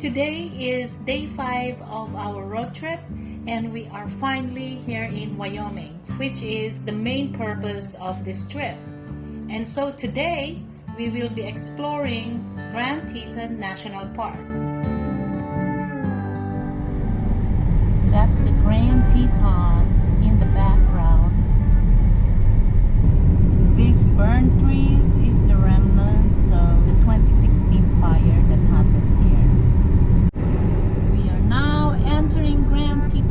Today is day 5 of our road trip, and we are finally here in Wyoming, which is the main purpose of this trip. And so today we will be exploring Grand Teton National Park. That's the Grand Teton in the background. These burnt trees is the remnants of the 2016 fire that happened here. We are now entering Grand Teton.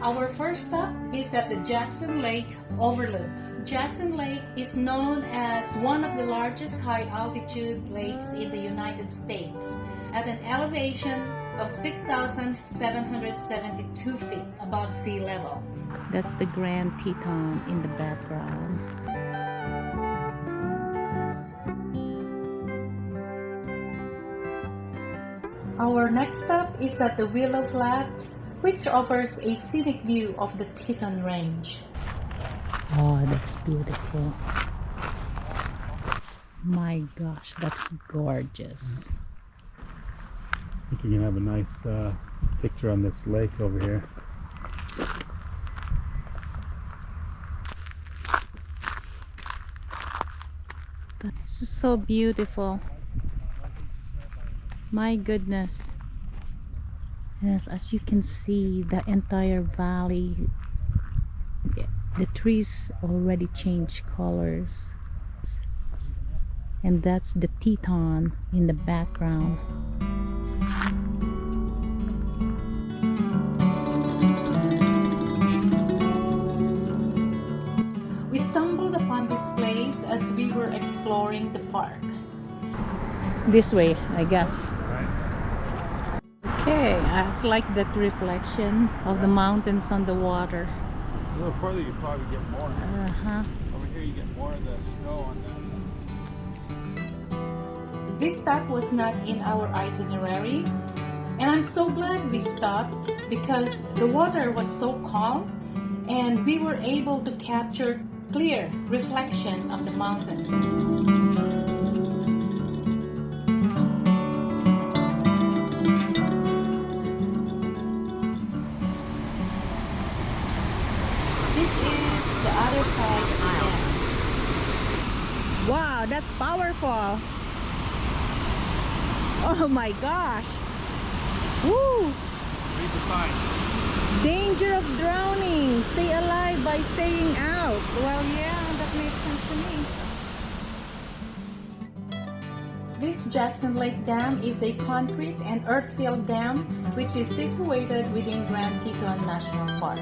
Our first stop is at the Jackson Lake Overlook. Jackson Lake is known as one of the largest high-altitude lakes in the United States at an elevation of 6,772 feet above sea level. That's the Grand Teton in the background. Our next stop is at the Willow Flats, which offers a scenic view of the Teton Range. Oh, that's beautiful. My gosh, that's gorgeous. I think you can have a nice picture on this lake over here. This is so beautiful. My goodness. Yes, as you can see, the entire valley, the trees already changed colors. And that's the Teton in the background. We stumbled upon this place as we were exploring the park. This way, I guess. Okay, I like that reflection of the mountains on the water. A little further you probably get more. Over here you get more of the snow on that. This stop was not in our itinerary, and I'm so glad we stopped because the water was so calm and we were able to capture clear reflection of the mountains. Wow, that's powerful. Oh my gosh. Woo! Read the sign. Danger of drowning. Stay alive by staying out. Well, yeah, that makes sense to me. This Jackson Lake Dam is a concrete and earth-filled dam which is situated within Grand Teton National Park.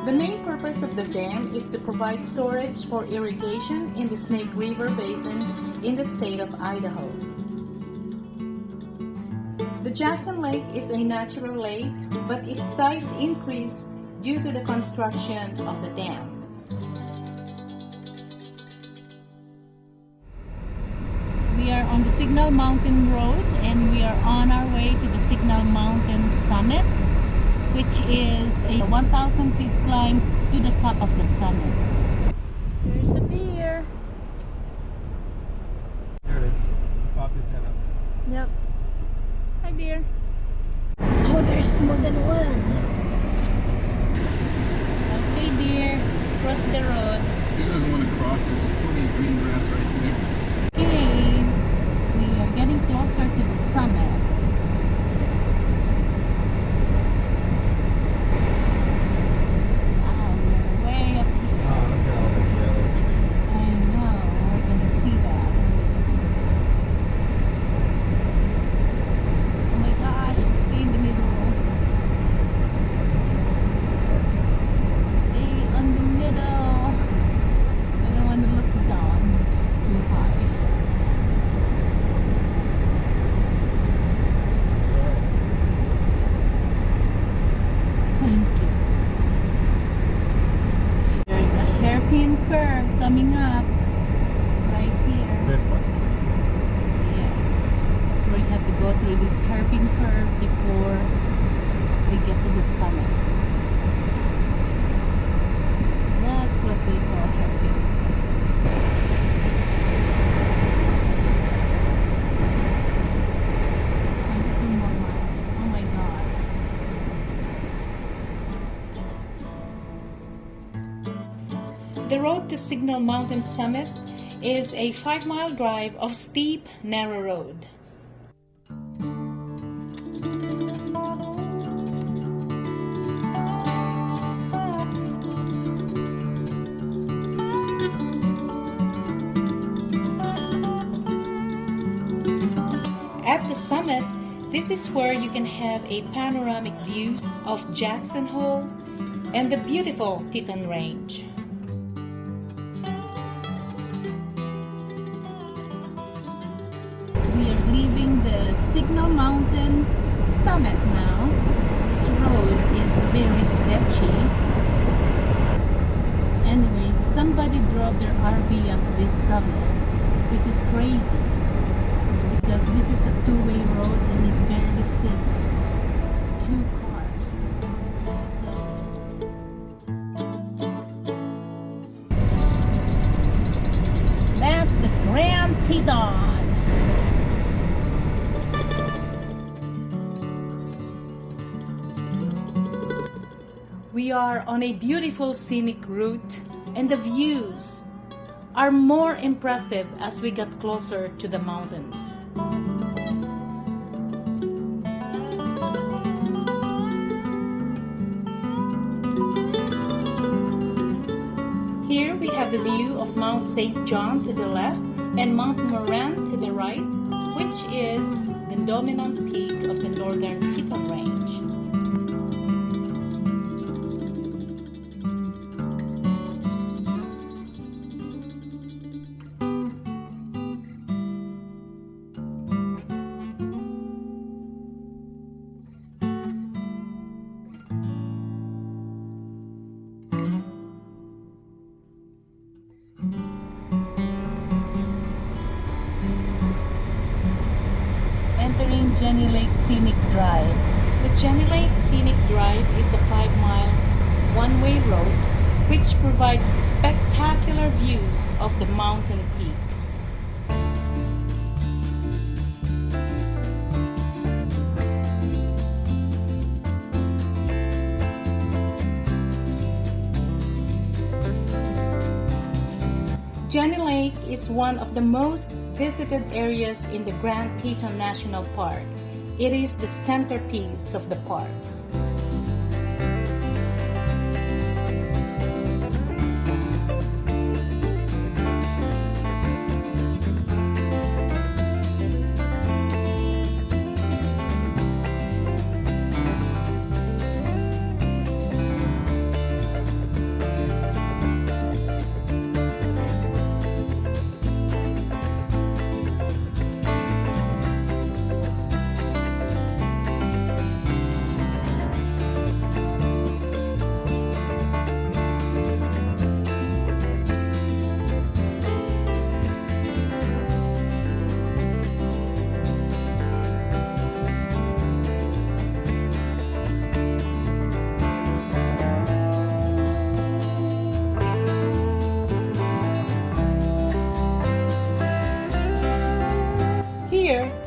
The main purpose of the dam is to provide storage for irrigation in the Snake River Basin in the state of Idaho. The Jackson Lake is a natural lake, but its size increased due to the construction of the dam. We are on the Signal Mountain Road and we are on our way to the Signal Mountain Summit, which is a 1,000 feet climb to the top of the summit. There's a deer. There it is. Pop his head up. Yep. Hi dear. Oh, there's more than one. Okay dear, cross the road. He doesn't want to cross. There's plenty of green grass right there. Okay, we are getting closer to the summit. Curve coming up right here. This must be the summit. Yes, we have to go through this hairpin curve before we get to the summit. That's what they call hairpin. The road to Signal Mountain summit is a 5-mile drive of steep, narrow road. At the summit, this is where you can have a panoramic view of Jackson Hole and the beautiful Teton Range. We are leaving the Signal Mountain summit now. This road is very sketchy. Anyway, somebody drove their RV at this summit, which is crazy because this is a two-way road and it barely fits 2 cars. So that's the Grand Teton. We are on a beautiful scenic route, and the views are more impressive as we get closer to the mountains. Here we have the view of Mount St. John to the left and Mount Moran to the right, which is the dominant peak of the northern Teton Range. Entering Jenny Lake Scenic Drive. The Jenny Lake Scenic Drive is a 5-mile, one-way road which provides spectacular views of the mountain peaks. Jenny Lake is one of the most visited areas in the Grand Teton National Park. It is the centerpiece of the park.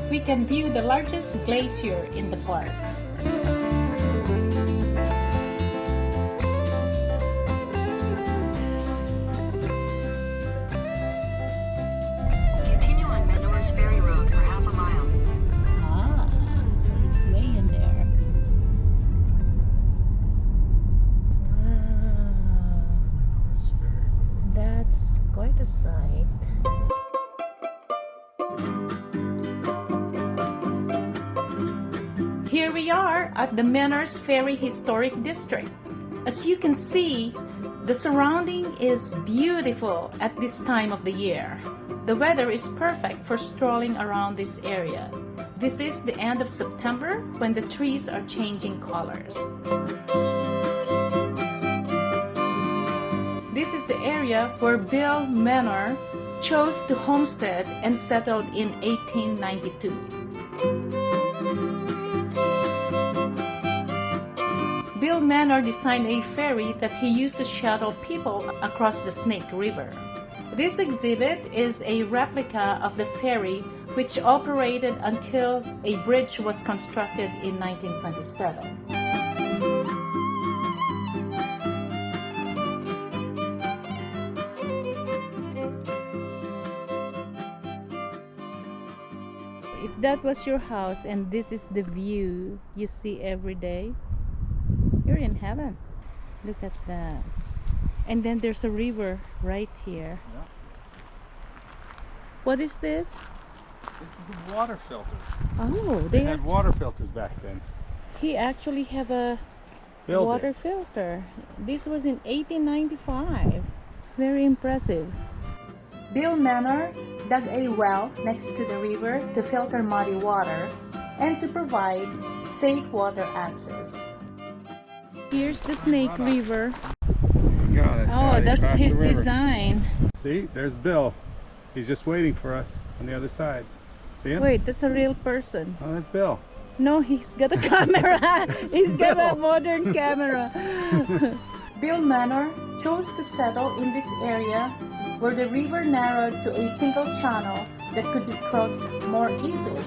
We can view the largest glacier in the park. Continue on Menors Ferry Road for half a mile. Ah, so it's way in there. Wow, that's quite a sight. Here we are at the Menors Ferry Historic District. As you can see, the surrounding is beautiful at this time of the year. The weather is perfect for strolling around this area. This is the end of September when the trees are changing colors. This is the area where Bill Menor chose to homestead and settled in 1892. Bill Menor designed a ferry that he used to shuttle people across the Snake River. This exhibit is a replica of the ferry which operated until a bridge was constructed in 1927. If that was your house and this is the view you see every day, you're in heaven. Look at that. And then there's a river right here. Yeah. What is this? This is a water filter. Oh, They had water filters back then. he actually have a Built water it. filter. This was in 1895. Very impressive. Bill Menor dug a well next to the river to filter muddy water and to provide safe water access. Here's the Snake River. God, it's Oh, already that's across the his river. design. See, there's Bill. He's just waiting for us on the other side. See him? Wait, that's a real person. Oh, that's Bill. No, he's got a camera. He's got a modern camera. Bill Menor chose to settle in this area where the river narrowed to a single channel that could be crossed more easily.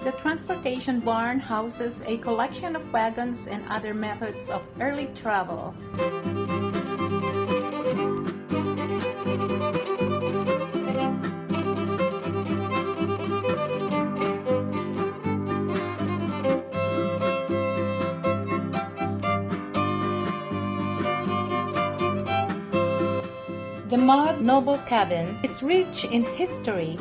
The transportation barn houses a collection of wagons and other methods of early travel. The Mud Noble Cabin is rich in history.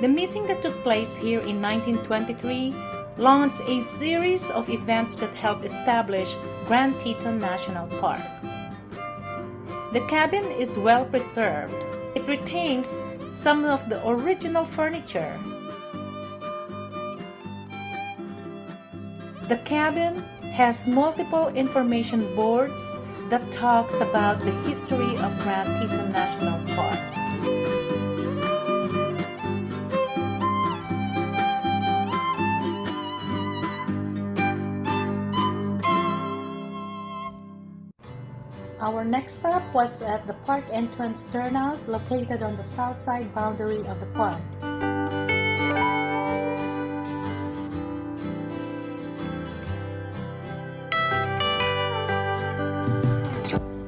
The meeting that took place here in 1923 launched a series of events that helped establish Grand Teton National Park. The cabin is well preserved. It retains some of the original furniture. The cabin has multiple information boards that talks about the history of Grand Teton National Park. Our next stop was at the park entrance Turnout, located on the south side boundary of the park.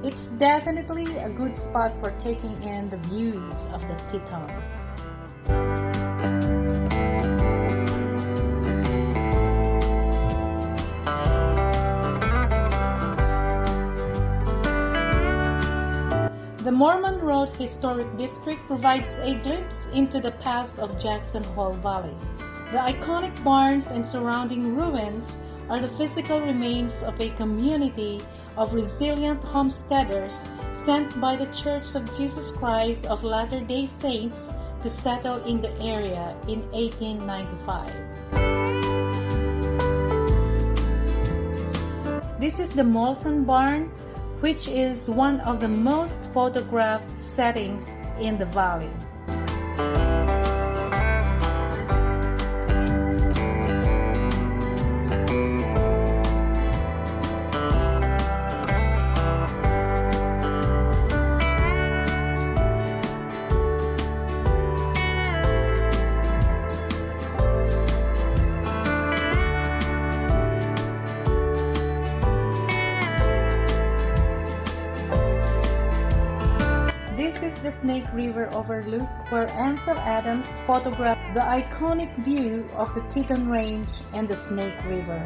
It's definitely a good spot for taking in the views of the Tetons. The Mormon Road Historic District provides a glimpse into the past of Jackson Hole Valley. The iconic barns and surrounding ruins are the physical remains of a community of resilient homesteaders sent by the Church of Jesus Christ of Latter-day Saints to settle in the area in 1895. This is the Molten Barn, which is one of the most photographed settings in the valley. This is the Snake River Overlook, where Ansel Adams photographed the iconic view of the Teton Range and the Snake River.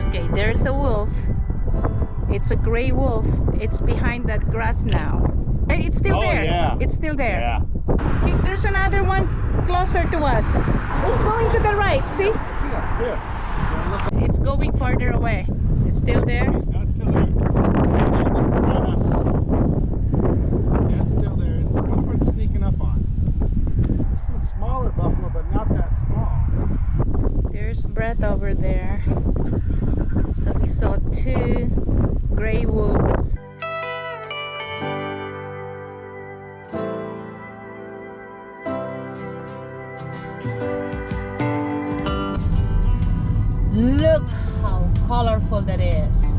Okay, there's a wolf. It's a gray wolf. It's behind that grass now. Hey, it's still there. Yeah. It's still there. Yeah. Okay, there's another one closer to us. It's going to the right. See? See that? Here. Yeah, look. It's going farther away. Is it still there? No, it's still there. Yeah, it's still there. It's what we're sneaking up on. There's some smaller buffalo, but not that small. There's Brett over there. So we saw 2 gray wolves. Look how colorful that is.